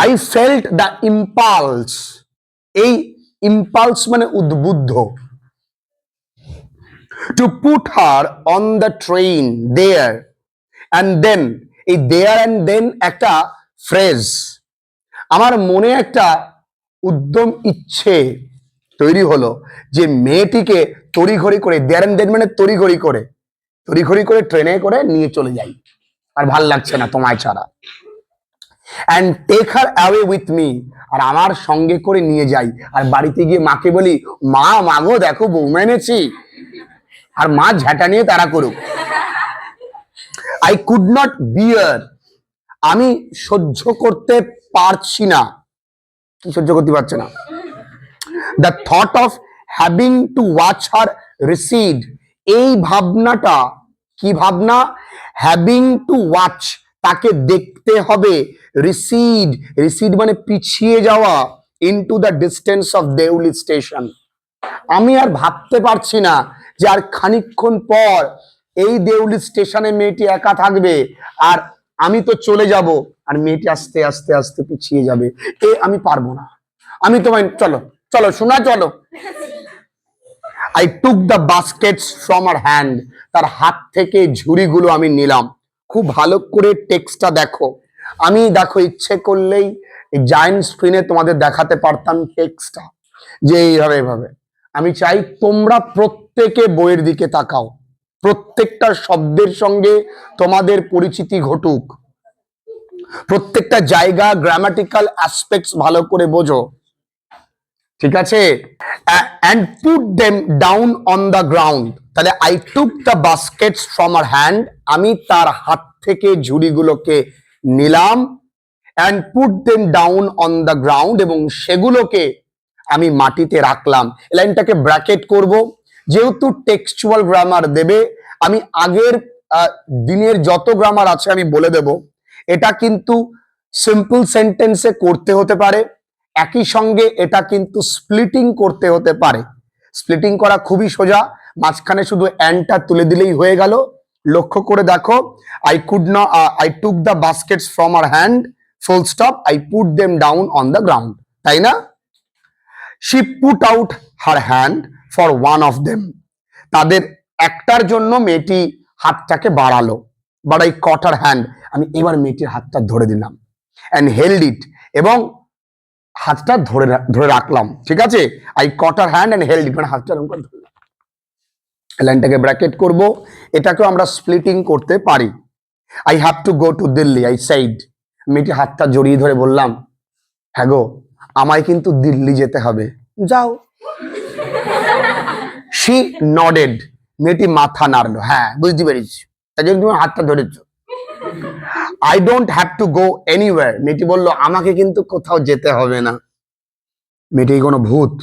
I felt the impulse, এই impulse মানে উদ্বুদ্ধ, to put her on the train there and then, এই there and দেন একটা phrase, আমার মনে একটা উদ্যম ইচ্ছে তৈরি হলো যে মেয়েটিকে তড়িঘড়ি করে, দেয়ার অ্যান্ড দেন মানে তড়িঘড়ি করে ট্রেনে করে নিয়ে চলে যাই, আর ভাল লাগছে না তোমায় ছাড়া। And take her away with me, আর আমার সঙ্গে করে নিয়ে যাই, আর বাড়িতে গিয়ে মাকে বলি, মা মাগো দেখো বৌমা এনেছি, আর মা ঝাঁটা নিয়ে তারা করুক। আই কুড নট বিয়ার, আমি সহ্য করতে পারছি না, কি সহ্য করতে পারছে না? The thought of having to watch her recede, এই ভাবনাটা, কি ভাবনা? হ্যাভিং টু ওয়াচ, তাকে দেখতে হবে, রিসিড, রিসিড মানে পিছিয়ে যাওয়া, into the distance of Deuli station, আমি আর ভাবতে পারছি না যে আর খানিকক্ষণ পর এই দেউলি স্টেশনে মেয়েটি একা থাকবে, আর আমি তো চলে যাব, আর মেয়েটি আস্তে আস্তে আস্তে পিছিয়ে যাবে, আমি পারবো না, আমি তোমায়, চলো চলো শোনা চলো। I took the baskets from her hand, তার হাত থেকে ঝুড়িগুলো আমি নিলাম। খুব ভালো করে টেক্সটটা দেখো, আমি দেখো ইচ্ছে করলেই জায়েন্ট স্ক্রিনে তোমাদের দেখাতে পারতাম টেক্সটটা, যে এইভাবে এভাবে। আমি চাই তোমরা প্রত্যেকে বইয়ের দিকে তাকাও, প্রত্যেকটা শব্দের সঙ্গে তোমাদের পরিচিতি ঘটুক, প্রত্যেকটা জায়গা গ্রামাটিক্যাল অ্যাসপেক্টস ভালো করে বোঝো, ঠিক আছে? And put them down on the ground, তাহলে I took the baskets from her hand, আমি তার হাত থেকে ঝুড়িগুলোকে নিলাম, and put them down on the ground, এবং সেগুলোকে আমি মাটিতে রাখলাম। লাইনটাকে ব্র্যাকেট করব, যেহেতু টেক্সচুয়াল গ্রামার দেবে, আমি আগের দিনের যত গ্রামার আছে আমি বলে দেব। এটা কিন্তু সিম্পল সেন্টেন্সে করতে হতে পারে, একই সঙ্গে এটা কিন্তু স্প্লিটিং করতে হতে পারে। স্প্লিটিং করা খুবই সোজা, মাঝখানে শুধু অ্যান্ডটা তুলে দিলেই হয়ে গেল। লক্ষ্য করে দেখো, I could not, I took the baskets from her hand, full stop, I put them down on the ground, তাই না? she put out her hand for one of them, তাদের একটার জন্য মেয়েটি হাতটাকে বাড়ালো, but I caught her hand, আমি এবার মেয়েটির হাতটা ধরে দিলাম, and held it, এবং হাতটা ধরে রাখলাম, ঠিক আছে? I caught her hand and held it, মানে হাতটা এরকম করে ধরলাম। লাইনটাকে ব্র্যাকেট করব, এটাকেও আমরা স্প্লিটিং করতে পারি। I have to go to Delhi, I said, মেয়েটি হাতটা জড়িয়ে ধরে বললাম, হ্যাঁ গো আমায় কিন্তু দিল্লি যেতে হবে, যাও। she nodded, মেয়েটি মাথা নাড়লো, হ্যাঁ বুঝতে পেরেছি, তাই জন্য তুমি হাতটা ধরেছো। I don't have to go anywhere, মেয়েটি বললো আমাকে কিন্তু কোথাও যেতে হবে না। মেয়েটি কোনো ভূত,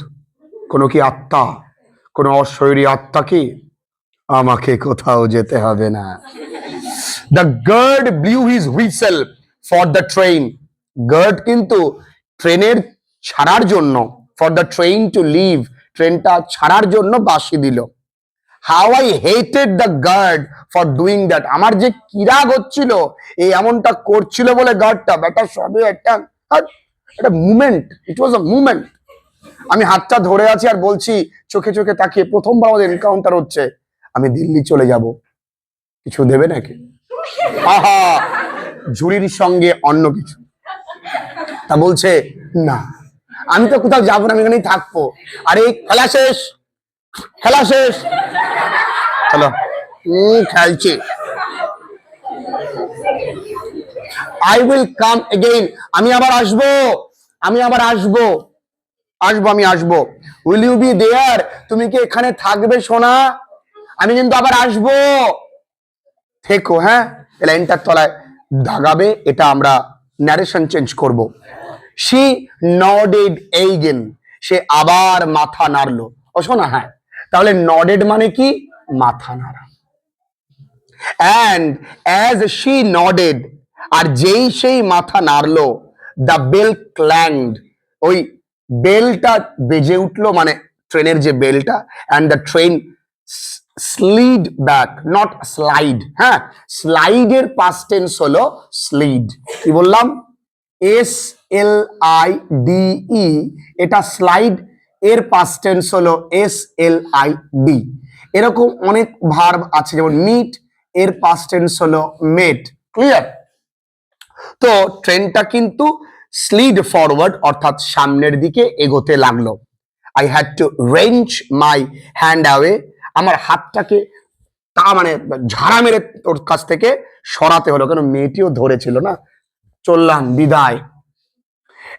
কোনো কি আত্মা, কোনো অশরীরী আত্মা কি? আমাকে কোথাও যেতে হবে না। The guard blew his whistle for the train, guard কিন্তু ট্রেনের ছাড়ার জন্য, for the train to leave, ট্রেনটা ছাড়ার জন্য বাঁশি দিল। How I hated the guard for doing that, আমার যে কিরাগ হচ্ছিল এই এমনটা করছিল বলে গার্ডটা, বেটা সবে একটা মুভমেন্ট, ইট ওয়াজ আ মুভমেন্ট। আমি হাতটা ধরে আছি আর বলছি চোখে চোখে তাকিয়ে, প্রথমবার আমাদের এনকাউন্টার হচ্ছে, আমি দিল্লি চলে যাব, কিছু দেবে নাকি? আহা, ঝুড়ির সঙ্গে অন্য কিছু। তা বলছে না আমি তো কোথাও যাবো না, আমি এখানেই থাকবো। আরে খেলা শেষ, খেলা শেষ, চলো খেলছি। আই উইল কাম এগেইন, আমি আবার আসবো, আমি আবার আসবো, আমি আসবো। উইল ইউ বি দেয়ার, তুমি কি এখানে থাকবে সোনা? আমি কিন্তু আবার আসবো, থেকো। হ্যাঁ, লাইনটার তলায় দাগাবে, এটা আমরা ন্যারেশন চেঞ্জ করব। she nodded again, সে আবার মাথা নাড়লো। ও শোনা, হ্যাঁ তাহলে nodded মানে কি? মাথা নাড়া। and as she nodded, আর যেই সেই মাথা নাড়লো, the bell clanged, ওই বেলটা বেজে উঠলো, মানে ট্রেনের যে বেলটা, and the train slid back, not slide, হ্যাঁ স্লাইডের past tense হলো slid। কি বললাম? SLIDE, এটা স্লাইড, এর পাস্ট টেন্স হলো SLID। এরকম অনেক ভার্ব আছে, যেমন মিট, এর পাস্ট টেন্স হলো মেট। ক্লিয়ার? তো ট্রেনটা কিন্তু স্লিড ফরওয়ার্ড, অর্থাৎ সামনের দিকে এগোতে লাগলো। I had to range my hand away, আমার হাতটাকে মানে ঝাড়া মেরে তোর কাছ থেকে সরাতে হলো, কেন মেয়েটিও ধরেছিল না। চললাম, বিদায়।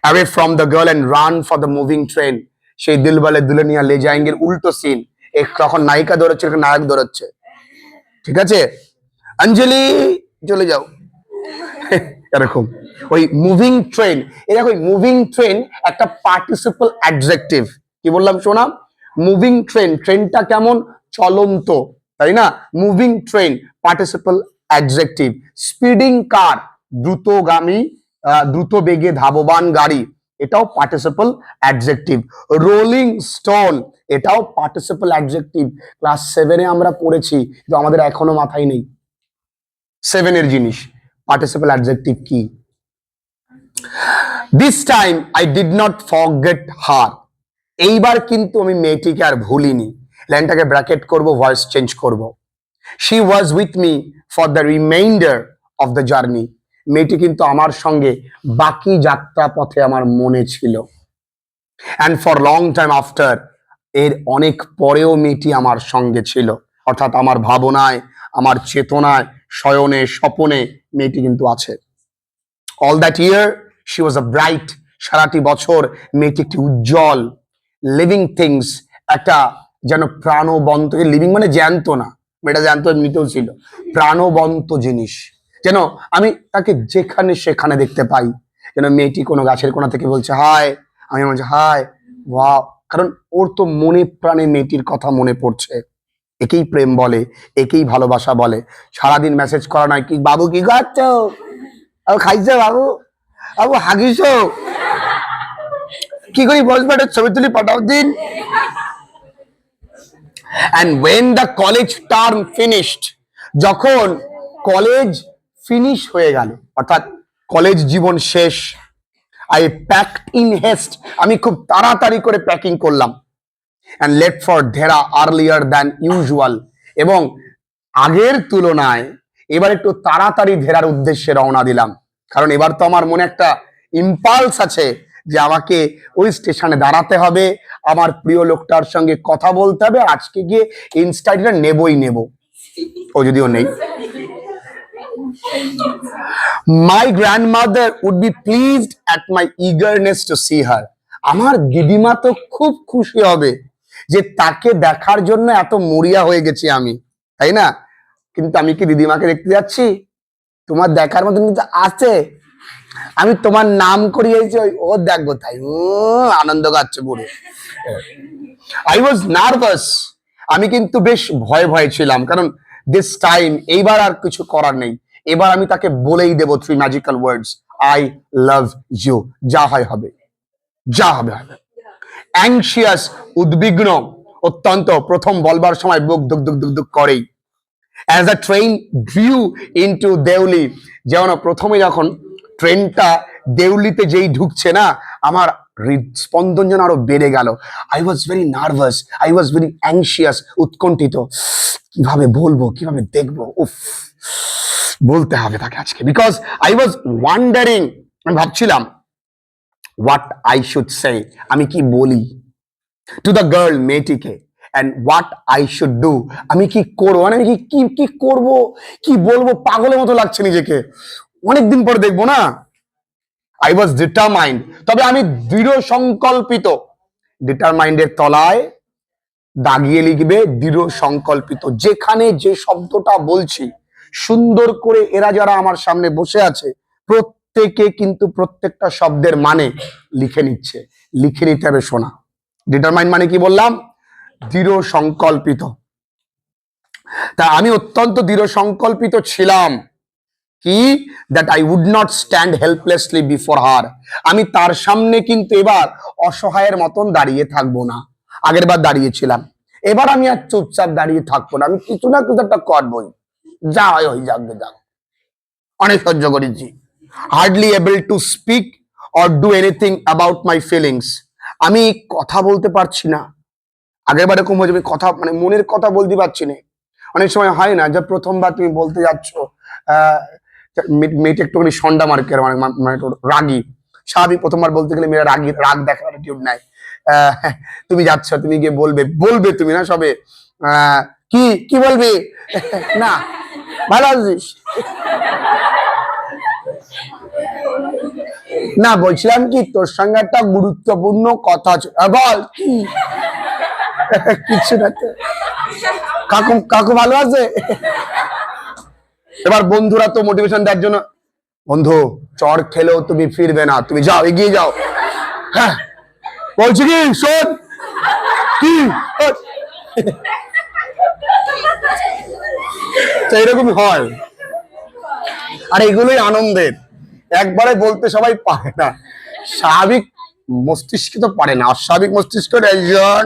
Away from the girl and run for the moving train, সেই দিলওয়ালে দুলহানিয়া লে জায়েঙ্গের উল্টো সিন, তখন নায়িকা দৌড়চ্ছে, নায়ক দৌড়চ্ছে। ঠিক আছে, অঞ্জলি চলে যাও, এরকম। ওই মুভিং ট্রেন, এরকম মুভিং ট্রেন একটা পার্টিসিপল অ্যাডজেক্টিভ। কি বললাম শোনা? মুভিং ট্রেন, ট্রেনটা কেমন? চলন্ত, তাই না? Moving train participle adjective. Speeding car, দ্রুতগামী, দ্রুত বেগে ধাবমান গাড়ি, এটাও পার্টিসিপল অ্যাডজেক্টিভ। রোলিং স্টোন, এটাও পার্টিসিপল অ্যাডজেক্টিভ। ক্লাস 7-এ আমরা পড়েছি, কিন্তু আমাদের এখনো মাথায় নেই 7-এর জিনিস। পার্টিসিপল অ্যাডজেক্টিভ কি? This time I did not forget her, এইবার কিন্তু আমি মেয়েটিকে আর ভুলিনি। লাইনটাকে ব্র্যাকেট করব, ভয়েস চেঞ্জ করব। She was with me for the reminder of the journey, মেয়েটি কিন্তু আমার সঙ্গে বাকি যাত্রা পথে আমার মনে ছিল। And for long time after, এর অনেক পরেও মেয়েটি আমার সঙ্গে ছিল, অর্থাৎ আমার ভাবনায়, আমার চেতনায়, শয়নে, স্বপনে মেয়েটি কিন্তু আছে। All that year she was a bright, সারাটি বছর মেয়েটি একটি উজ্জ্বল, লিভিং থিংস, একটা যেন প্রাণবন্ত, লিভিং মানে জ্যান্ত না, এটা জ্যান্ত এমনিতেও ছিল, প্রাণবন্ত জিনিস, যেন আমি তাকে যেখানে সেখানে দেখতে পাই। যেন মেয়েটি কোনো গাছের কোণা থেকে বলছে হাই, আমি বলছি হাই, ওয়াও, কারণ ওর তো মনে প্রাণে মেয়েটির কথা মনে পড়ছে। একেই প্রেম বলে, একেই ভালোবাসা বলে। সারাদিন মেসেজ করা নয়, কি বাবু কি খাচ্ছ, আবু খাইছো, বাবু বাবু হাগিস, কি করি বসবে, ছবি তুলি পাঠাও দিন। And when the college term finished, যখন কলেজ ফিনিশ হয়ে গেল, অর্থাৎ কলেজ জীবন শেষ, I packed in haste, আমি খুব তাড়াতাড়ি করে প্যাকিং করলাম। And left for Dhera earlier than usual, এবং আগের তুলনায় এবার একটু তাড়াতাড়ি ধেরার উদ্দেশ্যে রওনা দিলাম, কারণ এবার তো আমার মনে একটা ইম্পালস আছে যে আমাকে ওই স্টেশনে দাঁড়াতে হবে, আমার প্রিয় লোকটার সঙ্গে কথা বলতে হবে, আজকে গিয়ে ইনস্টাটা নেবই নেব, ও যদিও নেই। My grandmother would be pleased at my eagerness to see her, আমার দিদিমা তো খুব খুশি হবে যে তাকে দেখার জন্য এত মরিয়া হয়ে গেছি আমি, তাই না? কিন্তু আমি কি দিদিমাকে দেখতে যাচ্ছি? তোমার দেখার মতন কিন্তু আছে, আমি তোমার নাম করিয়েছি, ও দেখবো তাই আনন্দ গাচ্ছে পুরো। আই ওয়াজ নার্ভাস, আমি কিন্তু বেশ ভয় ভয় ছিলাম, কারণ দিস টাইম, এইবার আর কিছু করার নেই, এবার আমি তাকে বলেই দেবো 3 magical words, I love you, যা হয় হবে, যা হবে হবে। অ্যাংশিয়াস, উদ্বিগ্ন, অত্যন্ত, প্রথম বলবার সময় বুক ধুক ধুক ধুক ধুক করেই। As the train drew into Deuli, যেমন প্রথমে যখন ট্রেনটা দেউলিতে যেই ঢুকছে না, আমার হৃদস্পন্দন যেন আরো বেড়ে গেল। I was very nervous, I was very anxious, উৎকণ্ঠিত, কিভাবে বলবো, কিভাবে দেখবো, উফ, বলতে হবে তাকে আজকে, বিকজ আই ওয়াজ ওয়ান্ডারিং, আমি ভাবছিলাম হোয়াট আই শুড সে, আমি কি বলি, টু দ্য গার্ল, মেয়েটিকে, and what I should do, আমি কি করবো, মানে আমি কি করব, কি বলবো, পাগলের মতো লাগছে নিজেকে, অনেকদিন পর দেখবো না। I was determined, তবে আমি দৃঢ় সংকল্পিত, ডিটারমাইন্ডের তলায় দাগিয়ে লিখবে দৃঢ় সংকল্পিত। যেখানে যে শব্দটা বলছি, সুন্দর করে এরা যারা আমার সামনে বসে আছে প্রত্যেকে কিন্তু প্রত্যেকটা শব্দের মানে লিখে নিচ্ছে, লিখে নিতে হবে শোনা। ডিটারমাইন্ড মানে কি বললাম? দৃঢ় সংকল্পিত। তা আমি অত্যন্ত দৃঢ় সংকল্পিত ছিলাম কি, that I would not stand helplessly before her, আমি তার সামনে কিন্তু এবার অসহায়ের মতন দাঁড়িয়ে থাকবো না। আগের বার দাঁড়িয়েছিলাম, এবার আমি আর চুপচাপ দাঁড়িয়ে থাকবো না, আমি কিছু না কিছু একটা করবোই, যা হয় ওই যাক যাক, অনেক সহ্য করেছি। Hardly able to speak or do anything about my feelings. আমি কথা বলতে পারছি না। আগের বারে এরকম হয়েছে, আমি কথা মানে মনের কথা বলতে পারছি না। অনেক সময় হয় না যে প্রথমবার তুমি বলতে যাচ্ছ, মেয়েটা একটুখানি সন্ডা মার্কের মানে মানে রাগী, স্বাভাবিক প্রথমবার বলতে গেলে মেয়েরা রাগী, রাগ দেখার অ্যাটিটিউড নাই। তুমি যাচ্ছ, তুমি গিয়ে বলবে তুমি না সবে কি কি বলবি না ভালো আছিস না, বলছিলাম কি তোর সঙ্গে একটা গুরুত্বপূর্ণ কথা আছে। বল কি? কিছু না তো। কাকু কাকু ভালো আছে? এবার বন্ধুরা তো মোটিভেশন দেওয়ার জন্য, বন্ধু চর খেলেও তুমি ফিরবে না, তুমি যাও, এগিয়ে যাও। হ্যাঁ বলছি কি শোন কি, তো এরকম হয়। আর এগুলোই আনন্দের। একবারে বলতে সবাই পারে না, স্বাভাবিক মস্তিষ্ক তো পারে না, অস্বাভাবিক মস্তিষ্কের একজন।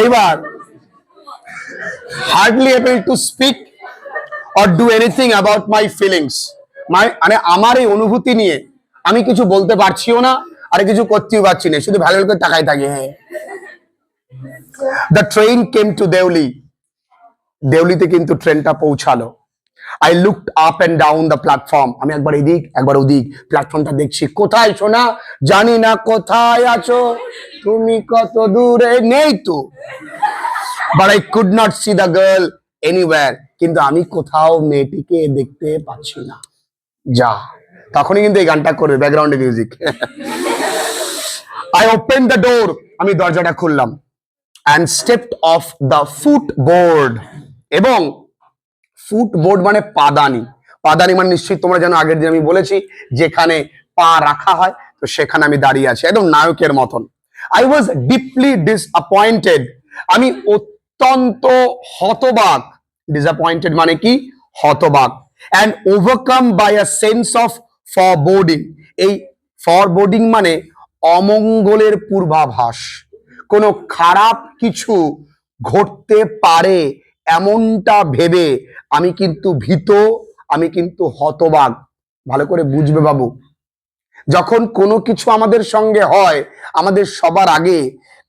এইবার hardly able to speak or do anything about my feelings, মানে আমার এই অনুভূতি নিয়ে আমি কিছু বলতে পারছিও না আর কিছু করতেও পারছি না, শুধু ভালো করে তাকাই থাকে। The train came to Deoli. দেউলিতে কিন্তু ট্রেনটা পৌঁছালো। I looked up and down the platform. আমি একবার এদিক একবার ওদিক প্ল্যাটফর্মটা দেখছি। কোথায় সোনা? জানি না কোথায় আছো তুমি, কত দূরে নেই তো। But I could not see the girl anywhere. কিন্তু আমি কোথাও মেয়েটিকে দেখতে পাচ্ছি না। যা, তখনই কিন্তু এই গানটা করবে ব্যাকগ্রাউন্ডে music. I opened the door. আমি দরজাটা খুললাম and stepped off the footboard. এবং ফুটবোর্ড মানে পাদানি, পাদানি মানে নিশ্চয়ই তোমরা জানো, আগের দিন আমি বলেছি যেখানে পা রাখা হয়, তো সেখানে আমি দাঁড়িয়ে আছি একদম নায়কের মতন। I was deeply disappointed. আমি অত্যন্ত হতবাক। ডিসঅ্যাপয়েন্টেড মানে কি? হতবাক। and overcome by a sense of foreboding. এই foreboding মানে অমঙ্গলের পূর্বাভাস, কোনো খারাপ কিছু ঘটতে পারে এমনটা ভেবে আমি কিন্তু ভীত, আমি কিন্তু হতবাক। ভালো করে বুঝবে বাবু, যখন কোনো কিছু আমাদের সঙ্গে হয় আমাদের সবার আগে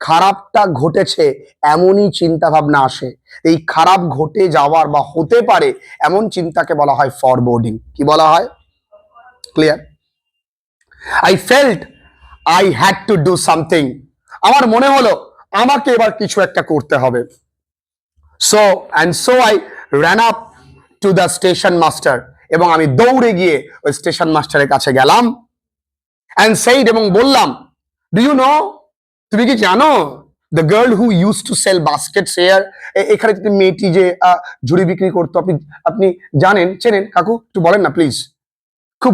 খারাপটা ঘটেছে এমনই চিন্তা ভাবনা আসে। এই খারাপ ঘটে যাওয়ার বা হতে পারে এমন চিন্তাকে বলা হয় ফরবোর্ডিং। কি বলা হয়? Clear? I felt I had to do something. আমার মনে হলো আমাকে এবার কিছু একটা করতে হবে। So I ran up to the station master. এবং আমি দৌড়ে গিয়ে ওই স্টেশন মাস্টারের কাছে গেলাম and said, এবং বললাম, do you know, তুমি কি জানো, the girl who used to sell baskets here, এখানে যে মেয়েটি যে ঝুড়ি বিক্রি করতো, আপনি জানেন, চেনেন? কাকু একটু বলেন না প্লিজ। খুব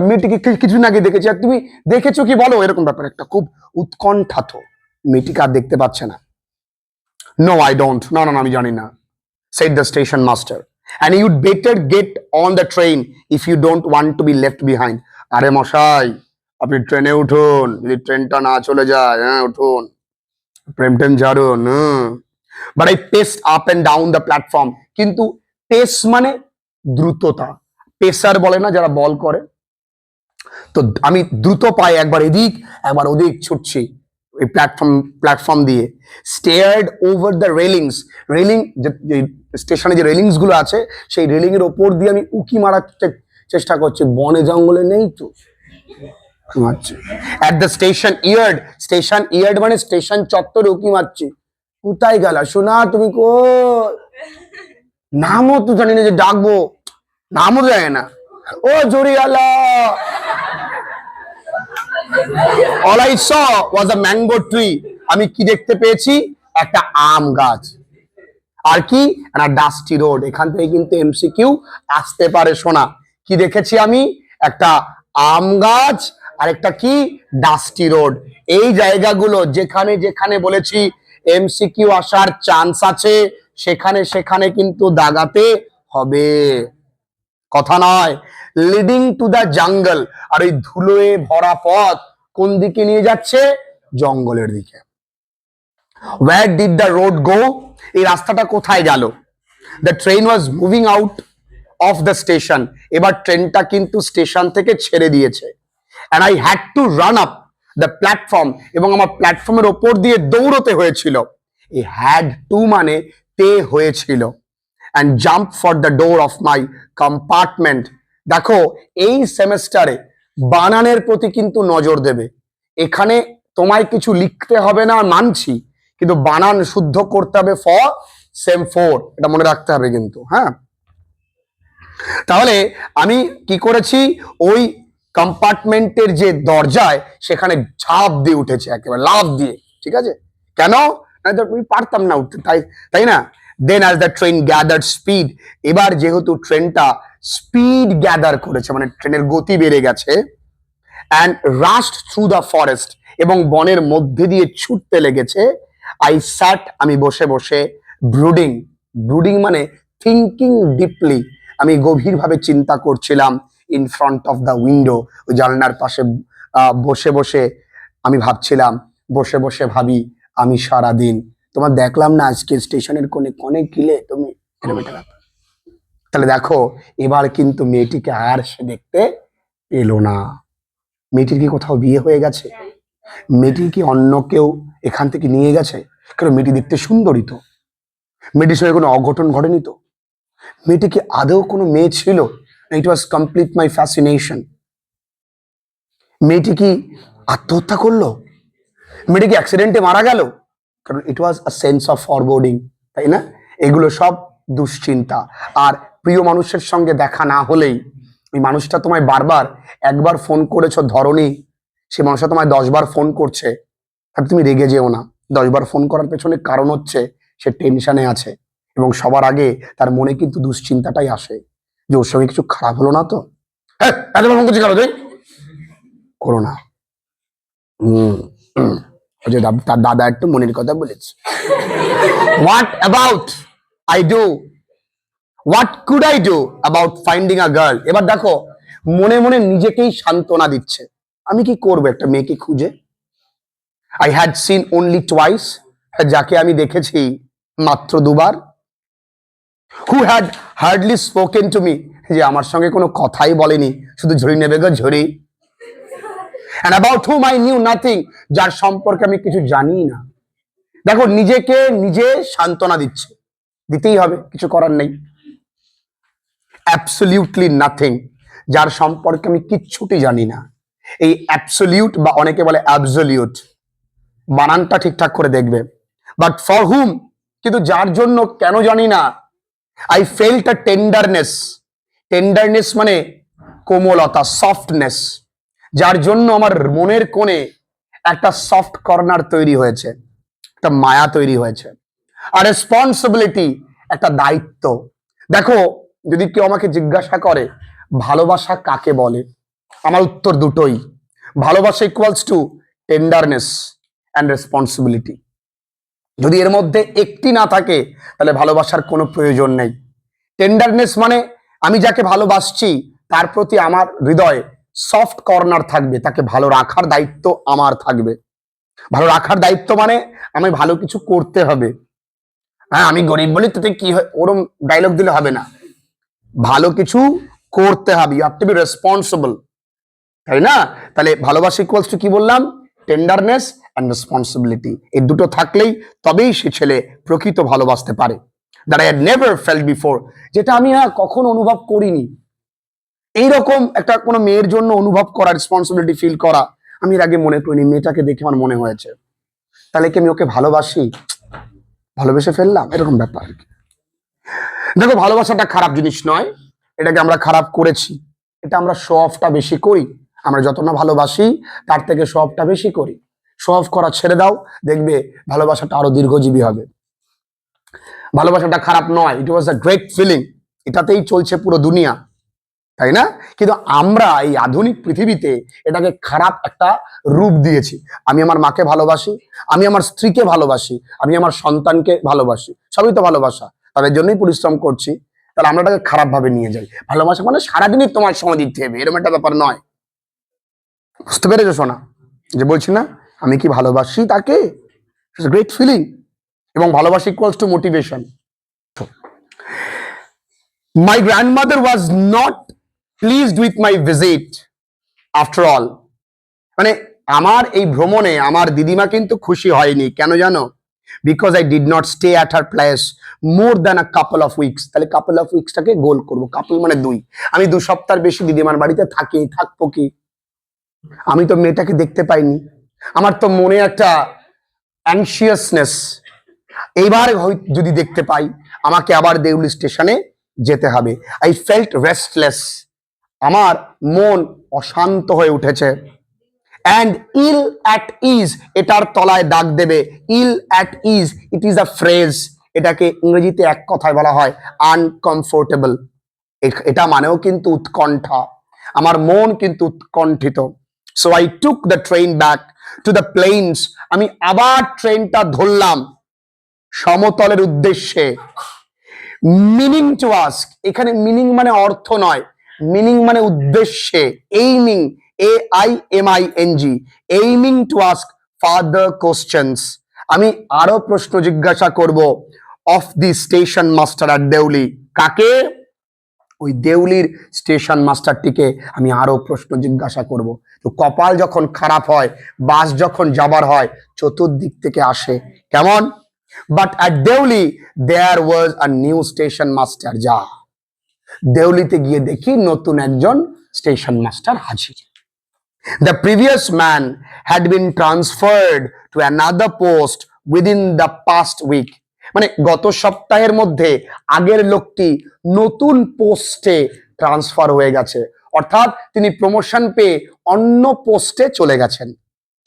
মেয়েটিকে কিছুদিন আগে দেখেছি, আর তুমি দেখেছো কি বলো, এরকম ব্যাপার একটা খুব উৎকণ্ঠাত। মেয়েটিকে আর দেখতে পাচ্ছে না। No, I don't. না আমি জানি না, said the station master. And you'd better get on the train if you don't want to be left behind. আরে মশাই, আপনি ট্রেনে উঠুন, যদি ট্রেনটা না চলে যায়। হ্যাঁ উঠুন, প্রেম টেম ঝাড়ুন। But I paced up and down the platform. কিন্তু পেস মানে দ্রুততা, পেসার বলে না যারা বল করে, তো আমি দ্রুত পায়ে একবার এদিক একবার ওদিক ছুটছি ওই প্ল্যাটফর্ম দিয়ে। Stared over the railings, railing যে স্টেশনে যে রেলিংস গুলো আছে সেই রেলিং এর ওপর দিয়ে আমি উকি মারার চেষ্টা করছি, বনে জঙ্গলে নেই তো। At the station yard মানে স্টেশন চত্বরে উকি মারছি। কোথায় গেল শোনা তুমি? কো নামও তো জানি না, যে ডাকবো নামও জানে না। ও জরিয়ালা। All I saw was a mango tree. আমি কি দেখতে পেয়েছি? একটা আম গাছ। আর কি? একটা ডাস্টি রোড। এখান থেকে কিন্তু এমসিকিউ আসতে পারে শোনা। কি দেখেছি আমি? একটা আম গাছ আর একটা কি? Dusty road. এই জায়গাগুলো যেখানে যেখানে বলেছি এমসিকিউ আসার চান্স আছে, সেখানে কিন্তু দাগাতে হবে, কথা নয়। লিডিং টু দ্য জঙ্গল, আর ওই ধুলোয় ভরা পথ কোন দিকে নিয়ে যাচ্ছে? জঙ্গলের দিকে। Where did the road go? এই রাস্তাটা কোথায় গেল? The train was moving out of the station. এবার ট্রেনটা কিন্তু স্টেশন থেকে ছেড়ে দিয়েছে। And I had to run up the platform, এবং আমার প্ল্যাটফর্মের ওপর দিয়ে দৌড়তে হয়েছিল। এই হ্যাড টু মানে তে হয়েছিল। And jump for the door of my compartment. দেখো, এই সেমেস্টারে বানানের প্রতি কিন্তু নজর দেবে। এখানে তোমায় কিছু লিখতে হবে না, মানছি, কিন্তু বানান শুদ্ধ করতে হবে ফর সেম ফোর, এটা মনে রাখতে হবে কিন্তু। হ্যাঁ, তাহলে আমি কি করেছি, ওই কম্পার্টমেন্টের যে দরজায় সেখানে ঝাঁপ দিয়ে উঠেছে, একেবারে লাফ দিয়ে। ঠিক আছে, কেন? আমি পারতাম না উঠতে, তাই না? Then as the train gather speed, এবার যেহেতু ট্রেনটা স্পিড গ্যাদার করেছে, মানে ট্রেনের গতি বেড়ে গেছে, and rushed through the forest, এবং বনের মধ্যে দিয়ে ছুটতে লেগেছে, আই স্যাট, আমি বসে বসে, ব্রুডিং, ব্রুডিং মানে থিঙ্কিং ডিপলি, আমি গভীরভাবে চিন্তা করছিলাম, in front of the window, ওই জানলার পাশে বসে বসে আমি ভাবছিলাম, বসে বসে ভাবি আমি সারাদিন। তোমার দেখলাম না আজকে স্টেশনের কোণে কোণে গিলে তুমি, তাহলে দেখো এবার কিন্তু মেয়েটিকে আর সে দেখতে পেলো না। মেয়েটির কি কোথাও বিয়ে হয়ে গেছে? মেয়েটির কি অন্য কেউ এখান থেকে নিয়ে গেছে? কারণ মেয়েটি দেখতে সুন্দরী তো, মেয়েটির সঙ্গে কোনো অঘটন ঘটেনি তো? মেয়েটি কি আদৌ কোনো মেয়ে ছিল? ইট ওয়াজ কমপ্লিট মাই ফ্যাসিনেশন। মেয়েটি কি আত্মহত্যা করলো? মেয়েটি কি অ্যাক্সিডেন্টে মারা গেল? কারণ ইট ওয়াজ আ সেন্স অফ ফরবোর্ডিং, তাই না? এগুলো সব দুশ্চিন্তা। আর প্রিয় মানুষের সঙ্গে দেখা না হলেই, ওই মানুষটা তোমায় বারবার, একবার ফোন করেছো ধরনি, সে মানুষটা তোমায় 10 বার ফোন করছে, আর তুমি রেগে যেও না। 10 বার ফোন করার পেছনে কারণ হচ্ছে সে টেনশনে আছে, এবং সবার আগে তার মনে কিন্তু দুশ্চিন্তাটাই আসে যে ওর সঙ্গে কিছু খারাপ হলো না তো। হ্যাঁ, এতবার ফোন করছি কেন তুই? করো না। তার দাদা একটু মনের কথা বলেছে। What about I do, what could I do about finding a girl. এবার দেখো, মনে মনে নিজেকেই সান্ত্বনা দিচ্ছে, আমি কি করবো একটা মেয়েকে খুঁজে। I had seen only twice, যাকে আমি দেখেছি মাত্র 2 বার। Who had hardly spoken to me, যে আমার সঙ্গে কোনো কথাই বলেনি, শুধু ঝুড়ি নেবে গো ঝুড়ি। And about whom I knew nothing, যার সম্পর্কে আমি কিছু জানি না। দেখো, নিজেকে নিজে সান্ত্বনা দিচ্ছে, দিতেই হবে, কিছু করার নেই। অ্যাবসলিউটলি নাথিং, যার সম্পর্কে আমি কিচ্ছুটি জানি না। এই অ্যাবসলিউট বা অনেকে বলে অ্যাবসলিউট, বানানটা ঠিকঠাক করে দেখবে। বাট ফর হুম, কিন্তু যার জন্য কেন জানি না, I felt a tenderness, tenderness মানে কোমলতা, সফটনেস, যার জন্য আমার মনের কোণে একটা সফট কর্নার তৈরি হয়েছে, একটা মায়া তৈরি হয়েছে। আর রেসপন্সিবিলিটি, একটা দায়িত্ব। দেখো, যদি কেউ আমাকে জিজ্ঞাসা করে ভালোবাসা কাকে বলে, আমার উত্তর দুটোই। ভালোবাসা equals two tenderness and responsibility. যদি এর মধ্যে একটি না থাকে তাহলে ভালোবাসার কোনো প্রয়োজন নেই। টেন্ডারনেস মানে আমি যাকে ভালোবাসছি তার প্রতি আমার হৃদয়ে সফট কর্নার থাকবে, তাকে ভালো রাখার দায়িত্ব আমার থাকবে। ভালো রাখার দায়িত্ব মানে আমি ভালো কিছু করতে হবে। হ্যাঁ, আমি গরিব বলি তাতে কি হয়, ওরম ডায়লগ দিলে হবে না। ভালো কিছু করতে হবে, you have to be responsible, তাই না? তাহলে ভালোবাসা ইকুয়ালস টু কি বললাম, টেন্ডারনেস অ্যান্ড রেসপন্সিবিলিটি। এই দুটো থাকলেই তবেই সে ছেলে প্রকৃত ভালোবাসতে পারে। That I had never felt before, যেটা আমি কখনো অনুভব করিনি। এইরকম একটা কোনো মেয়ের জন্য অনুভব করা, রেসপন্সিবিলিটি ফিল করা, আমি এর আগে মনে করিনি। মেয়েটাকে দেখে আমার মনে হয়েছে, তাহলে কি আমি ওকে ভালোবাসি, ভালোবেসে ফেললাম, এরকম ব্যাপার আর কি। দেখো, ভালোবাসাটা খারাপ জিনিস নয়, এটাকে আমরা খারাপ করেছি, এটা আমরা শো অফটা বেশি করি। আমরা যত না ভালোবাসি তার থেকে শো অফটা বেশি করি। শো অফ করা ছেড়ে দাও, দেখবে ভালোবাসাটা আরো দীর্ঘজীবী হবে। ভালোবাসাটা খারাপ নয়, ইট ওয়াজ আ গ্রেট ফিলিং, এটাতেই চলছে পুরো দুনিয়া, তাই না? কিন্তু আমরা এই আধুনিক পৃথিবীতে এটাকে খারাপ একটা রূপ দিয়েছি। আমি আমার মাকে ভালোবাসি, আমি আমার স্ত্রীকে ভালোবাসি, আমি আমার সন্তানকে ভালোবাসি, সবই তো ভালোবাসা, তাদের জন্যই পরিশ্রম করছি। তাহলে আমরা এটাকে খারাপ ভাবে নিয়ে যাই। ভালোবাসা মানে সারাদিনই তোমার সময় দিতে হবে, এরকম একটা ব্যাপার নয়। বুঝতে পেরেছো শোনা? যে বলছি না, আমি কি ভালোবাসি তাকে, গ্রেট ফিলিং। এবং ভালোবাসা equals to motivation. My grandmother was not pleased with my visit after all. মানে আমার এই ভ্রমণে আমার দিদিমা কিন্তু খুশি হয়নি, কেন জানো? Because I did not stay at her place more than a couple of weeks. তাহলে কাপল অফ উইকসটাকে গোল করবো, কাপল মানে দুই। আমি 2 সপ্তাহের বেশি দিদিমার বাড়িতে থাকবো কি? আমি তো মেয়েটাকে দেখতে পাইনি, আমার তো মনে একটা অ্যাংশিয়াসনেস, এইবার যদি দেখতে পাই আমাকে আবার দেউলি স্টেশনে যেতে হবে। আই ফেল্ট রেস্টলেস, আমার মন অশান্ত হয়ে উঠেছে। অ্যান্ড ইল অ্যাট ইজ, এটার তলায় দাগ দেবে ill at ease, it is a phrase. এটাকে ইংরেজিতে এক কথায় বলা হয় আনকমফোর্টেবল। এটা মানেও কিন্তু উৎকণ্ঠা, আমার মন কিন্তু উৎকণ্ঠিত। So I took the train back to the planes, আমি আবার ট্রেনটা ধরলাম সমতলের উদ্দেশ্যে। মিনিং টু আস্ক, এখানে মিনিং মানে অর্থ নয়, মিনিং মানে উদ্দেশ্যে। Aiming, AIMING, aiming to ask further questions, আমি আরো প্রশ্ন জিজ্ঞাসা করব of the station master at Deuli. কাকে? ওই দেউলির স্টেশন মাস্টারটিকে আমি আরো প্রশ্ন জিজ্ঞাসা করব। তো কপাল যখন খারাপ হয়, বাস যখন যাবার হয়, চতুর্দিক থেকে আসে কেমন? But at Deuli there was a new station master. যা, দেউলিতে গিয়ে দেখি নতুন একজন স্টেশন মাস্টার হাজির। The previous man had been transferred to another post within the past week. মানে গত সপ্তাহের মধ্যে আগের লোকটি নতুন পোস্টে ট্রান্সফার হয়ে গেছে, অর্থাৎ তিনি প্রমোশন পেয়ে অন্য পোস্টে চলে গেছেন।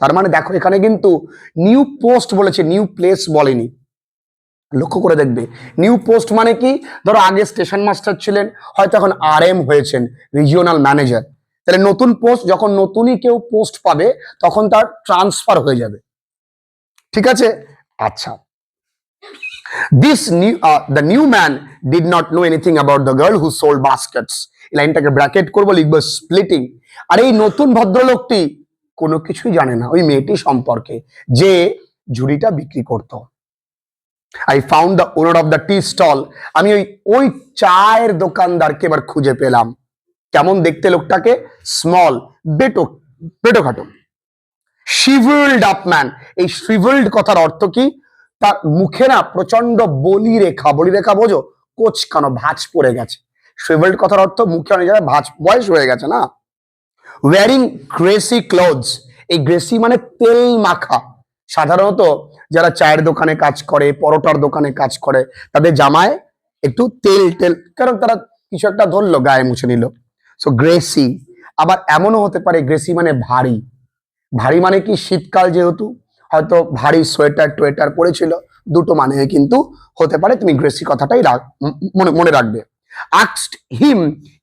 তার মানে দেখো এখানে কিন্তু নিউ পোস্ট বলেছে, নিউ প্লেস বলেনি। লক্ষ্য করে দেখবে নিউ পোস্ট মানে কি, ধরো আগে স্টেশন মাস্টার ছিলেন, হয়তো এখন RM হয়েছেন, রিজিওনাল ম্যানেজার। তাহলে নতুন পোস্ট, যখন নতুনই কেউ পোস্ট পাবে তখন তার ট্রান্সফার হয়ে যাবে, ঠিক আছে? আচ্ছা, this new the new man did not know anything about the girl who sold Vazquez. এই লাইনটাকে ব্র্যাকেট করবো, লিখবো স্প্লিটিং। আর এই নতুন ভদ্রলোকটি কোনো কিছুই জানে না ওই মেয়েটি সম্পর্কে যে ঝুড়িটা বিক্রি করতো। I found the owner of the tea stall, আমি ওই চায়ের দোকানদারকে এবার খুঁজে পেলাম। কেমন দেখতে লোকটাকে? স্মল, বেটোখাটো। shriveled up man, এই shriveled কথার অর্থ কি? তার মুখে না প্রচন্ড বলি রেখা বোঝো, কোচকানো, ভাঁজ পড়ে গেছে। shriveled কথার অর্থ মুখে অনেক জায়গায় ভাঁজ, বয়স হয়ে গেছে না। wearing greasy clothes, এই গ্রেসি মানে তেল মাখা। সাধারণত যারা চায়ের দোকানে কাজ করে, পরোটার দোকানে কাজ করে, তাদের জামায় একটু তেল, কারণ তারা কিছু একটা ধরলো গায়ে মুছে নিল। সো গ্রেসি। আবার এমনও হতে পারে গ্রেসি মানে ভারী। ভারী মানে কি, শীতকাল যেহেতু হয়তো ভারী সোয়েটার টোয়েটার পরেছিল, দুটো মানে কিন্তু হতে পারে। তুমি গ্রেসি কথাটাই মনে রাখবে। asked him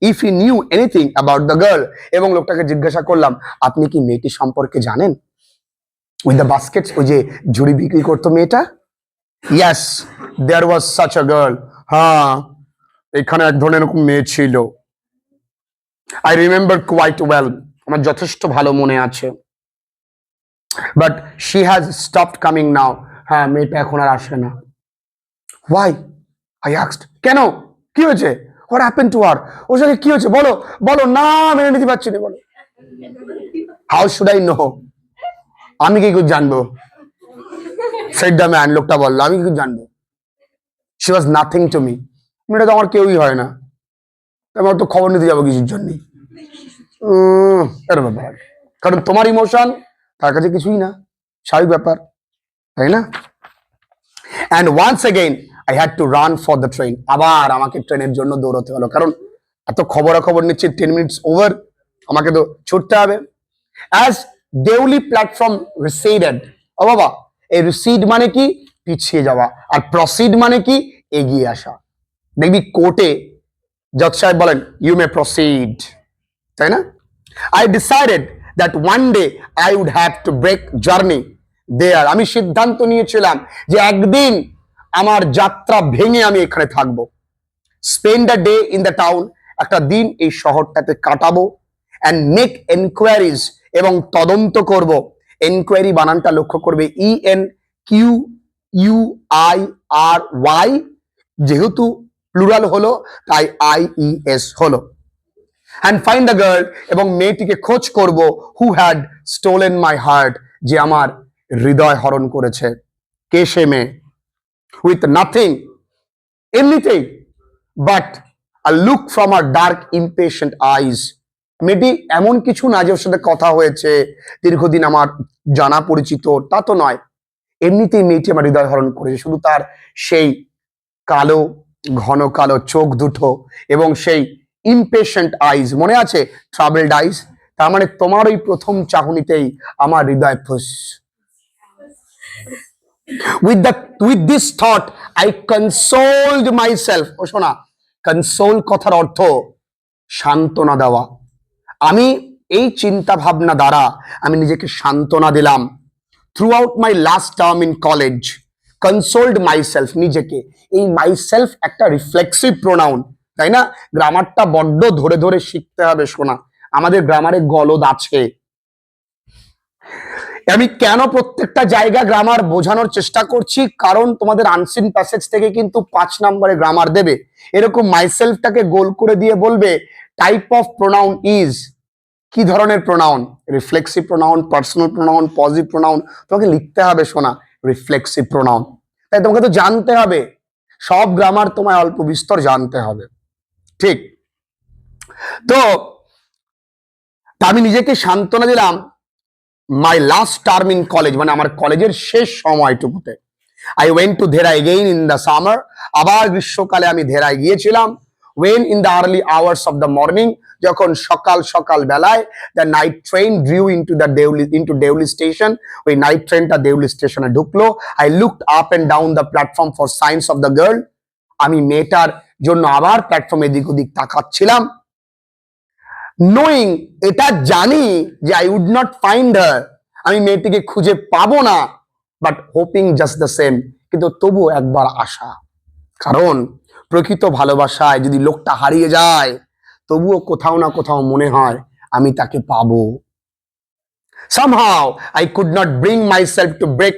if he knew anything about the girl, এবং লোকটাকে জিজ্ঞাসা করলাম আপনি কি মেয়েটি সম্পর্কে জানেন? with the baskets, ওই যে ঝুড়ি বিক্রি করতো মেয়েটা। yes there was such a girl, হ্যাঁ এখানে এক ধরনের এরকম মেয়ে ছিল। I remember quite well, আমার যথেষ্ট ভালো মনে আছে। but she has stopped coming now, হ্যাঁ মেয়েটা এখন আর আসে না। why I asked, কেন, কি হয়েছে? what happened to her, ওর সাথে কি হয়েছে বলো বলো, না মেনে নিতে পারছি না, বলো। how should I know, আমি কি করে জানবো? said the man, লোকটা বললো আমি কি করে জানবো? she was nothing to me, মেয়েটা তো আমার কেউই হয় না, আমার তো খবর নিতে যাবো কিছুর জন্য। এর ব্যাপার, কারণ তোমার ইমোশন তার কাছে কিছুই না, স্বাভাবিক ব্যাপার, তাই না? and once again I had to run for the train, আবার আমাকে ট্রেনের জন্য দৌড়তে হলো, কারণ এত খবরাখবর নিচ্ছে, 10 minutes over, আমাকে তো ছুটতে হবে। as দেউলি প্ল্যাটফর্ম receded, ও বাবা, এই recede মানে কি, পিছিয়ে যাওয়া, আর proceed মানে কি, এগিয়ে আসা। দেখবি কোর্টে জজ সাহেব বলেন you may proceed, তাই না? I decided that one day I would have to break journey there, আমি সিদ্ধান্ত নিয়েছিলাম যে একদিন আমার যাত্রা ভেঙে আমি এখানে থাকবো। spend a day in the town, একটা দিন এই শহরটাতে কাটাবো। and make enquiries, এবং তদন্ত করব। এনকোয়ারি বানানটা লক্ষ্য করবে, ENQUIRY, যেহেতু প্লুরাল হলো, তাই IES হলো। অ্যান্ড ফাইন্ড দ্য গার্ল, এবং মেয়েটিকে খোঁজ করব, who had stolen my heart, যে আমার হৃদয় হরণ করেছে। কে সে মেয়ে? উইথ নাথিং, এমনিতেই, but a look from her dark impatient eyes. মেয়েটি এমন কিছু না যে ওর সাথে কথা হয়েছে, দীর্ঘদিন আমার জানা পরিচিত, তা তো নয়। এমনিতেই মেয়েটি আমার হৃদয় হরণ করেছে, শুধু তার সেই কালো, ঘন কালো চোখ দুটো এবং সেই ইমপেশেন্ট আইজ, মনে আছে ট্রাভেলড আইজ? তার মানে তোমার ওই প্রথম চাহনিতেই আমার হৃদয় ফুস। With this thought I consoled myself. ও শোনা, কনসোল কথার অর্থ সান্ত্বনা দেওয়া। আমি এই চিন্তা ভাবনা দ্বারা আমি নিজেকে সান্ত্বনা দিলাম। Through out my last term in college, কনসোল্ড myself, নিজেকে। এই মাইসেলফ একটা রিফ্লেক্সিভ প্রোনাউন, তাই না? গ্রামারটা বড্ড ধরে ধরে শিখতে হবে শোনা, আমাদের গ্রামারে গলদ আছে। আমি কেন প্রত্যেকটা জায়গা গ্রামার বোঝানোর চেষ্টা করছি, কারণ তোমাদের আনসিন প্যাসেজ থেকে কিন্তু 5 নম্বরে গ্রামার দেবে। এরকম মাইসেলফটাকে গোল করে দিয়ে বলবে টাইপ অফ প্রোনাউন ইজ, কি ধরনের pronoun? Reflexive pronoun, personal pronoun, positive pronoun. তোমাকে লিখতে হবে শোনা রিফ্লেক্সিভ প্রোনাউন। তাই তোমাকে তো জানতে হবে, সব গ্রামার তোমায় অল্প বিস্তর জানতে হবে, ঠিক? তো আমি নিজেকে সান্ত্বনা দিলাম my last term in college, মানে আমার কলেজের শেষ সময়টুকুতে। I went to Dehra again in the summer, আবার গ্রীষ্মকালে আমি ধেরায় গিয়েছিলাম। When in the early hours of the morning, যখন সকাল সকাল বেলায় the night train drew into Deoli station, ওই নাইট ট্রেনটা দেউলি স্টেশনে ঢুকলো। I looked up and down the platform for signs of the girl, আমি মেয়েটার জন্য আবার প্ল্যাটফর্ম এদিক ওদিক তাকাচ্ছিলাম। নোয়িং, এটা জানি যে I would not find her, আমি মেয়েটিকে খুঁজে পাবো না, but hoping just the same, কিন্তু তবুও একবার আশা। কারণ প্রকৃত ভালোবাসায় যদি লোকটা হারিয়ে যায়, তবুও কোথাও না কোথাও মনে হয় আমি তাকে পাবো। somehow I could not bring myself to break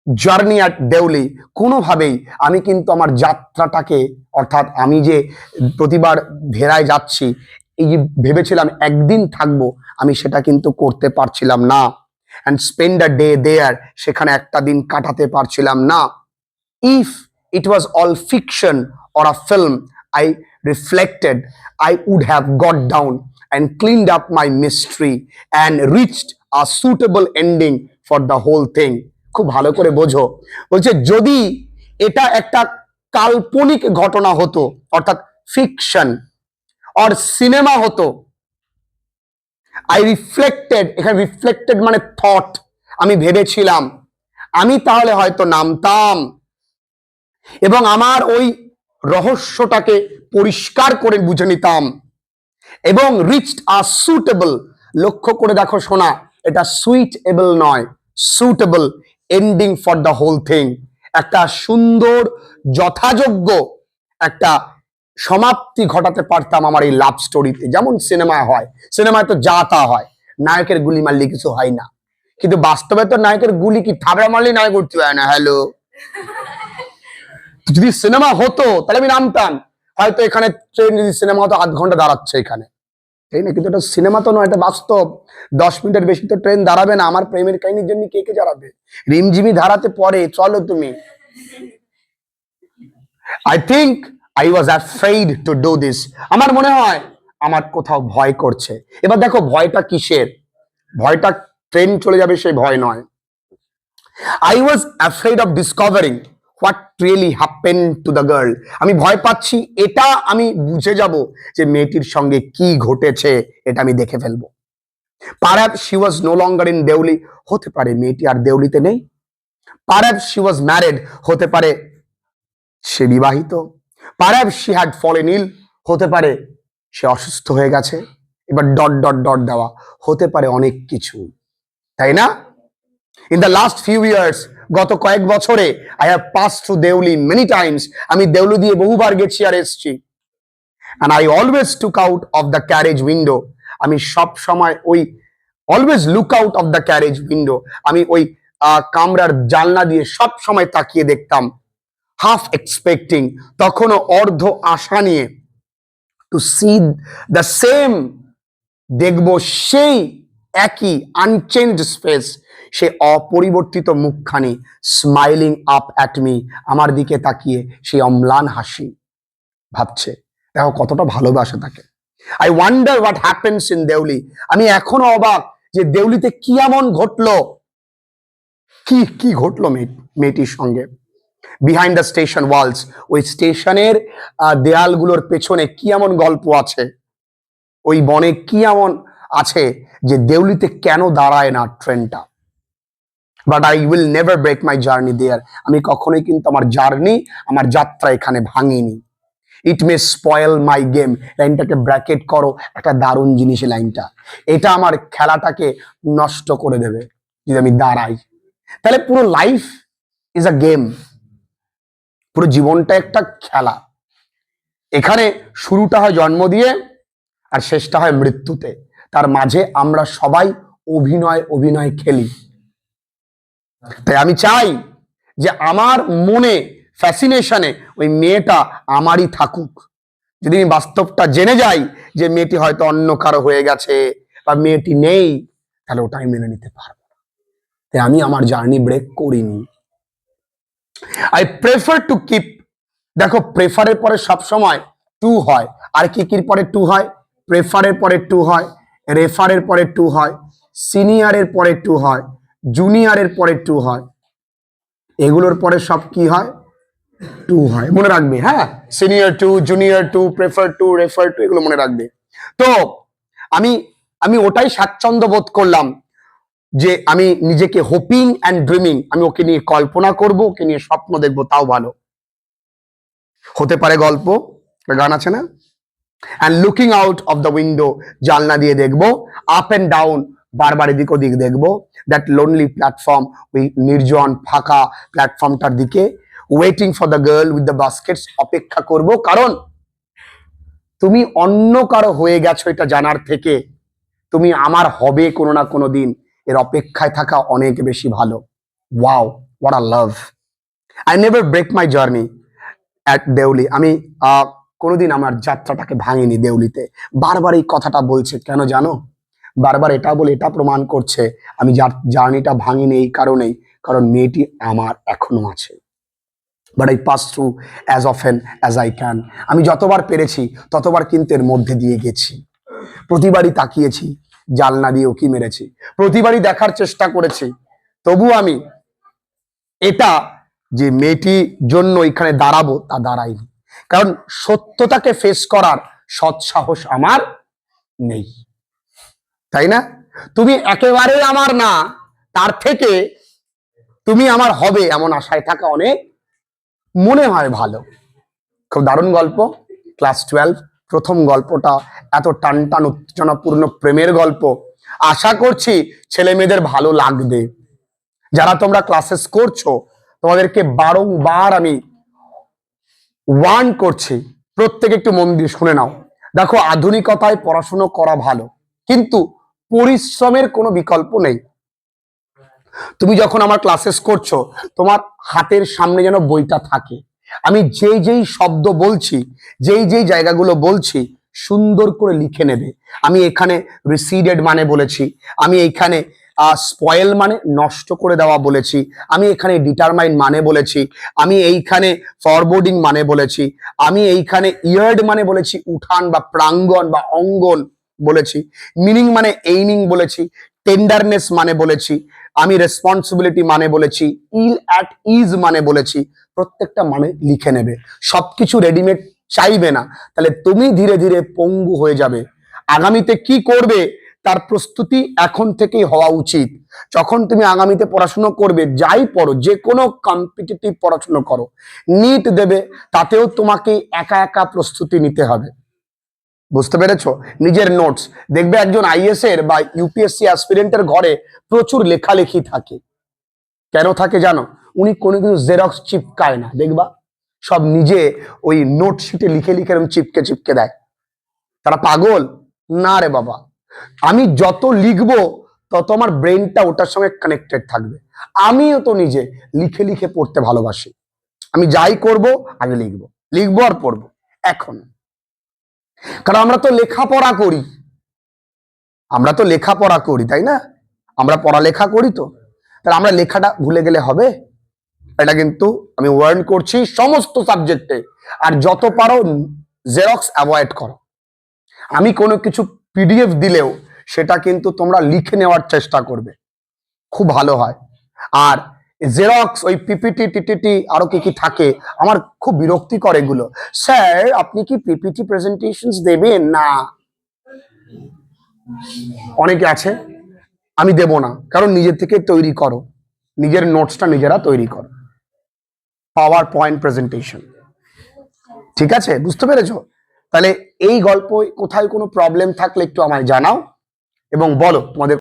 journey at Deuli, কোনোভাবেই আমি কিন্তু আমার যাত্রাটাকে, অর্থাৎ আমি যে প্রতিবার ভেড়ায় যাচ্ছি, এই যে ভেবেছিলাম একদিন থাকবো, আমি সেটা কিন্তু করতে পারছিলাম না। And spend a day there, সেখানে একটা দিন কাটাতে পারছিলাম না। If it was all fiction or a film, I reflected, I would have got down and cleaned up my mystery and reached a suitable ending for the whole thing. খুব ভালো করে বোঝো, বলছে যদি এটা একটা কাল্পনিক ঘটনা হতো, অর্থাৎ ফিকশন অর সিনেমা হতো, আই রিফ্লেক্টেড, এখানে রিফ্লেক্টেড মানে থট, আমি ভেবেছিলাম, আমি তাহলে হয়তো নামতাম এবং আমার ওই রহস্যটাকে পরিষ্কার করে বুঝে নিতাম, এবং রিচড আ সুটেবল, লক্ষ্য করে দেখো শোনা, এটা সুইটেবল নয়, suitable ending for the whole thing, একটা সুন্দর যথাযোগ্য একটা সমাপ্তি ঘটাতে পারতাম আমার এই লাভ স্টোরিতে। যেমন সিনেমায় হয়, সিনেমায় তো যা তা হয়, নায়কের গুলি মারলে কিছু হয় না, কিন্তু বাস্তবে তো নায়কের গুলি কি থাবড়া মারলে নায়ক উঠতে হয় না। হ্যালো, যদি সিনেমা হতো তাহলে আমি নামতাম, হয়তো এখানে ট্রেন যদি সিনেমা হতো 8 ঘন্টা দাঁড়াচ্ছে এখানে, তাই না? কিন্তু এটা সিনেমা তো নয়, এটা বাস্তব। 10 মিনিটের বেশি তো ট্রেন দাঁড়াবে না। আমার প্রেমের কাহিনীর জন্য কে কে দাঁড়াবে? রিমঝিমি ধারাতে পরে চলো তুমি। I think I was afraid to do this, আমার মনে হয় আমার কোথাও ভয় করছে। এবার দেখো ভয়টা কিসের? ভয়টা ট্রেন চলে যাবে সেই ভয় নয়। I was afraid of discovering what really happen to the girl, আমি ভয় পাচ্ছি এটা আমি বুঝে যাব যে মেয়েটির সঙ্গে কি ঘটেছে, এটা আমি দেখে ফেলবো। Perhaps she was no longer in Deuli, হতে পারে মেয়েটি আর দেউলিতে নেই। পারহ্যাপস শি ওয়াজ ম্যারিড, হতে পারে সে বিবাহিত। পারহ্যাপস শি হ্যাড ফলেন ইল, হতে পারে সে অসুস্থ হয়ে গেছে। এবার ডট ডট ডট দেওয়া, হতে পারে অনেক কিছু, তাই না? In the last few years, গত কয়েক বছরে, I have pass through Deoli many times, আমি দেউলি দিয়ে বহুবার গেছি আর এসছি। And I always took out of the carriage window, আমি সব সময় ওই always look out of the carriage window, আমি ওই কামরার জানলা দিয়ে সব সময় তাকিয়ে দেখতাম। হাফ এক্সপেক্টিং, তখনও অর্ধ আশা নিয়ে, টু সি দ্য সেম, দেখব সেই একই আনচেঞ্জ স্পেস, সে অপরিবর্তিত মুখখানি, স্মাইলিং আপ অ্যাট মি, আমার দিকে তাকিয়ে সেই অম্লান হাসি। ভাবছে দেখো কতটা ভালোবাসা তাকে। I wonder what happens in Deoli, আমি এখনো অবাক যে দেউলিতে কি এমন ঘটলো, কি কি ঘটলো মেয়েটির সঙ্গে। বিহাইন্ড দ্য স্টেশন ওয়ালস, ওই স্টেশনের দেয়ালগুলোর পেছনে কি এমন গল্প আছে, ওই বনে কি এমন আছে যে দেউলিতে কেন দাঁড়ায় না ট্রেনটা। But I will never break my journey there, আমি কখনোই কিন্তু আমার জার্নি, আমার যাত্রা এখানে ভাঙিনি। It may spoil my game, লাইনটাকে ব্র্যাকেট করো, একটা দারুণ জিনিস লাইনটা, এটা আমার খেলাটাকে নষ্ট করে দেবে যদি আমি দাঁড়াই। তাহলে পুরো লাইফ ইজ আ গেম, পুরো জীবনটা একটা খেলা। এখানে শুরুটা হয় জন্ম দিয়ে আর শেষটা হয় মৃত্যুতে, তার মাঝে আমরা সবাই অভিনয় খেলি। তাই আমি চাই যে আমার মনে ফ্যাসিনেশনে ওই মেয়েটা আমারই থাকুক। যদি আমি বাস্তবটা জেনে যাই যে মেয়েটি হয়তো অন্য কারো হয়ে গেছে বা মেয়েটি নেই, তাহলে ওটা আমি মেনে নিতে পারবো না। তাই আমি আমার জার্নি ব্রেক করিনি। আই প্রেফার টু কিপ, দেখো প্রেফারের পরে সবসময় টু হয়, আর কির পরে টু হয়, প্রেফারের পরে টু হয়, রেফারের পরে টু হয়, সিনিয়রের পরে টু হয়, জুনিয়রের পরে টু হয়, এগুলোর পরে সব কি হয়, টু হয়, মনে রাখবে। হ্যাঁ, senior to, junior to, prefer to, refer to, এগুলো মনে রাখবে। তো আমি আমি ওটাই স্বাচ্ছন্দ্য বোধ করলাম যে আমি নিজেকে হোপিং অ্যান্ড ড্রিমিং, আমি ওকে নিয়ে কল্পনা করব, ওকে নিয়ে স্বপ্ন দেখবো, তাও ভালো হতে পারে। গল্প গান আছে না, and looking out of the window, জানলা দিয়ে দেখবো, আপ অ্যান্ড ডাউন, বারবার এদিক ওদিক দেখবো, দ্যাট লোনলি প্ল্যাটফর্ম, ওই নির্জন ফাঁকা প্ল্যাটফর্মটার দিকে, waiting for the girl with the baskets, অপেক্ষা করব, কারণ তুমি অন্য কারো হয়ে গেছো এটা জানার থেকে তুমি আমার হবে কোনো না কোনো দিন, এর অপেক্ষায় থাকা অনেক বেশি ভালো। Wow, what a love. I never break my journey at Deoli, আমি কোনোদিন আমার যাত্রাটাকে ভাঙিনি দেউলিতে। বারবার এই কথাটা বলছে কেন জানো, বারবার এটা বলে এটা প্রমাণ করছে আমি জার্নিটা ভাঙিনি এই কারণেই, কারণ মেয়েটি আমার এখনো আছে। But I pass through as often as I can, আমি যতবার পেরেছি ততবার কিন্তু এর মধ্যে দিয়ে গেছি। প্রতিবারই তাকিয়েছি, জানলা দিয়ে উকি মেরেছি, প্রতিবারই দেখার চেষ্টা করেছি, তবু আমি এটা যে মেয়েটির জন্য এখানে দাঁড়াবো তা দাঁড়াইনি, কারণ সত্যতাকে ফেস করার সৎ সাহস আমার নেই, তাই না? তুমি একেবারে আমার না, তার থেকে তুমি আমার হবে এমন আশায় থাকা অনেক মনে হয় ভালো। খুব দারুণ গল্প, ক্লাস 12 প্রথম গল্পটা, এত টান টান উত্তেজনাপূর্ণ প্রেমের গল্প। আশা করছি ছেলে মেয়েদের ভালো লাগবে। যারা তোমরা ক্লাসেস করছো তোমাদেরকে বারংবার আমি ওয়ার্ন করছি, প্রত্যেকে একটু মন দিয়ে শুনে নাও। দেখো, আধুনিকতায় পড়াশুনো করা ভালো, কিন্তু পরিশ্রমের কোনো বিকল্প নেই। তুমি যখন আমার ক্লাসেস করছো তোমার হাতের সামনে যেন বইটা থাকে, আমি যেই যেই শব্দ বলছি, যেই যেই জায়গাগুলো বলছি সুন্দর করে লিখে নেবে। আমি এখানে রিসিডেড মানে বলেছি, আমি এইখানে স্পয়েল মানে নষ্ট করে দেওয়া বলেছি, আমি এখানে ডিটারমাইন মানে বলেছি, আমি এইখানে ফরবোর্ডিং মানে বলেছি, আমি এইখানে ইয়ার্ড মানে বলেছি উঠান বা প্রাঙ্গণ বা অঙ্গন বলেছি, মিনিং মানে এইমিং বলেছি, টেন্ডারনেস মানে বলেছি, আমি রেসপন্সিবিলিটি মানে বলেছি, ইল অ্যাট ইজ মানে বলেছি। প্রত্যেকটা মানে লিখে নেবে, সবকিছু রেডিমেড চাইবে না, তাহলে তুমি ধীরে ধীরে পঙ্গু হয়ে যাবে। আগামীতে কি করবে তার প্রস্তুতি এখন থেকেই হওয়া উচিত। যখন তুমি আগামীতে পড়াশুনো করবে, যাই পড়ো, যে কোনো কম্পিটিটিভ পড়াশুনো করো, নিট দেবে, তাতেও তোমাকে একা একা প্রস্তুতি নিতে হবে। বুঝতে পেরেছো? নিজের নোটস দেখবে, একজন আইএস এর বা ইউপিএসসি অ্যাসপিরেন্টের ঘরে প্রচুর লেখালেখি থাকে। কেন থাকে জানো? উনি কোনো কিছু জেরক্স চিপকায় না, দেখবা সব নিজে ওই নোট শিটে লিখে লিখে এরকম চিপকে চিপকে দেয়। তারা পাগল না রে বাবা, আমি যত লিখবো তত আমার ব্রেনটা ওটার সঙ্গে কানেক্টেড থাকবে। আমিও তো নিজে লিখে লিখে পড়তে ভালোবাসি, আমি যাই করব আগে লিখবো আর পড়বো। এখন কারণ আমরা তো লেখাপড়া করি, তাই না? আমরা পড়ালেখা করি, তো তাহলে আমরা লেখাটা ভুলে গেলে হবে? এটা কিন্তু আমি ওয়ার্ন করছি সমস্ত সাবজেক্টে। আর যত পারো জেরক্স অ্যাভয়েড করো। আমি কোনো কিছু পিডিএফ দিলেও সেটা কিন্তু তোমরা লিখে নেওয়ার চেষ্টা করবে, খুব ভালো হয়। আর জেরক্স, ওই পিপিটি টিটিটি আরো কি কি থাকে, আমার খুব বিরক্তিকর এগুলো। স্যার আপনি কি পিপিটি প্রেজেন্টেশনস দেবেন? না, অনেকে আছে আমি দেব না, কারণ নিজের থেকে তৈরি করো, নিজের নোটসটা নিজেরা তৈরি করো, পাওয়ার পয়েন্ট প্রেজেন্টেশন। ঠিক আছে, বুঝতে পেরেছো? তাহলে এই গল্প কোথায় কোনো প্রবলেম থাকলে একটু আমায় জানাও এবং বলো তোমাদের